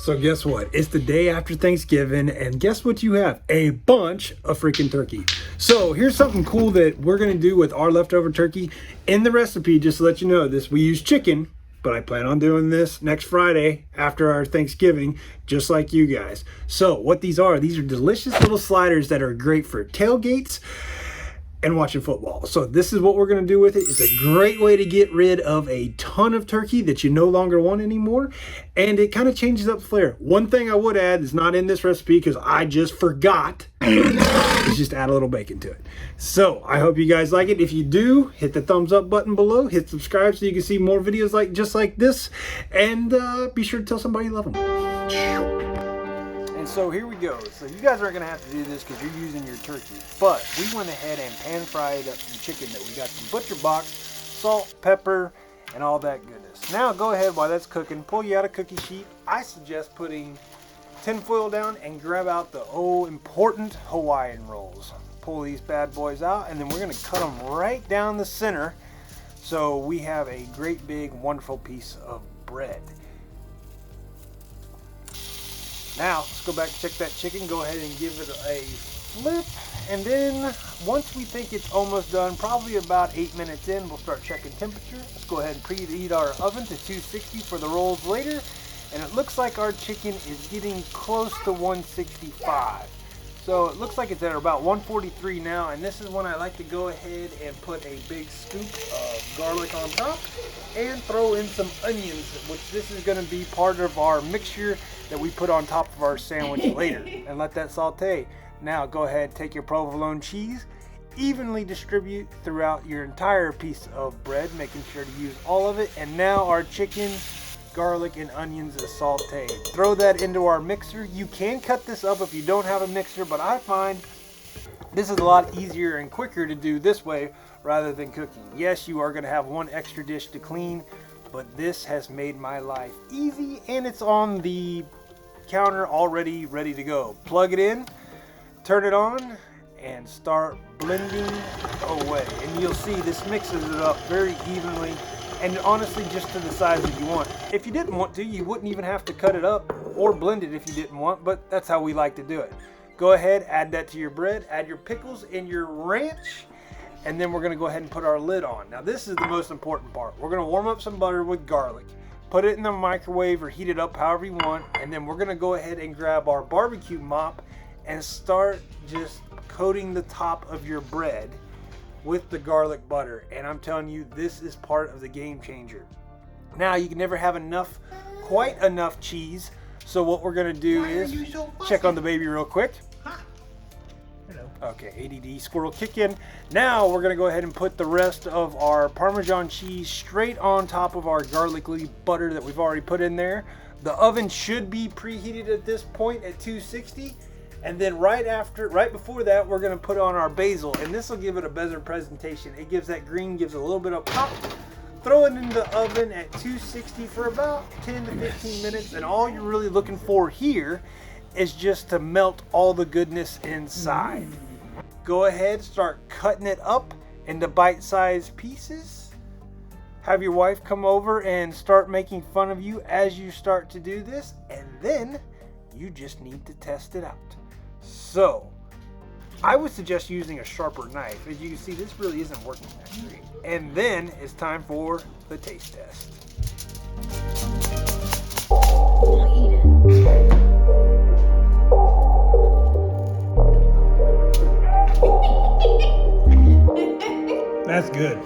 So guess what? It's the day after Thanksgiving, and guess what you have? A bunch of freaking turkey. So here's something cool that we're gonna do with our leftover turkey. In the recipe, just to let you know this, we use chicken, but I plan on doing this next Friday after our Thanksgiving, just like you guys. So what these are delicious little sliders that are great for tailgates and watching football. So this is what we're gonna do with it. It's a great way to get rid of a ton of turkey that you no longer want anymore. And it kind of changes up the flavor. One thing I would add is not in this recipe because I just forgot, is just add a little bacon to it. So I hope you guys like it. If you do, hit the thumbs up button below, hit subscribe so you can see more videos just like this. And be sure to tell somebody you love them. And so here we go. So you guys aren't going to have to do this because you're using your turkey. But we went ahead and pan fried up some chicken that we got from Butcher Box, salt, pepper, and all that goodness. Now go ahead while that's cooking, pull you out a cookie sheet. I suggest putting tin foil down and grab out the important Hawaiian rolls. Pull these bad boys out, and then we're going to cut them right down the center so we have a great big wonderful piece of bread. Now, let's go back and check that chicken. Go ahead and give it a flip. And then, once we think it's almost done, probably about 8 minutes in, we'll start checking temperature. Let's go ahead and preheat our oven to 260 for the rolls later. And it looks like our chicken is getting close to 165. So it looks like it's at about 143 now. And this is when I like to go ahead and put a big scoop of garlic on top and throw in some onions, which this is going to be part of our mixture that we put on top of our sandwich later, and let that saute. Now go ahead, take your provolone cheese, evenly distribute throughout your entire piece of bread, making sure to use all of it. And now our chicken, garlic, and onions is sauteed. Throw that into our mixer. You can cut this up if you don't have a mixer, but I find this is a lot easier and quicker to do this way rather than cooking. Yes, you are going to have one extra dish to clean, but this has made my life easy, and it's on the counter already ready to go. Plug it in, turn it on, and start blending away. And you'll see this mixes it up very evenly, and honestly just to the size that you want. If you didn't want to, you wouldn't even have to cut it up or blend it if you didn't want, but that's how we like to do it. Go ahead, add that to your bread, add your pickles and your ranch, and then we're going to go ahead and put our lid on. Now this is the most important part. We're going to warm up some butter with garlic, put it in the microwave or heat it up however you want, and then we're going to go ahead and grab our barbecue mop and start just coating the top of your bread with the garlic butter. And I'm telling you, this is part of the game changer. Now you can never have quite enough cheese, so what we're going to do is check on the baby real quick. Okay, ADD squirrel kick in. Now we're going to go ahead and put the rest of our Parmesan cheese straight on top of our garlicky butter that we've already put in there. The oven should be preheated at this point at 260. And then right before that, we're going to put on our basil, and this will give it a better presentation. It gives that green, gives a little bit of pop. Throw it in the oven at 260 for about 10 to 15 minutes, and all you're really looking for here is just to melt all the goodness inside. Go ahead, start cutting it up into bite-sized pieces. Have your wife come over and start making fun of you as you start to do this, and then you just need to test it out. So, I would suggest using a sharper knife. As you can see, this really isn't working that great. And then it's time for the taste test. That's good.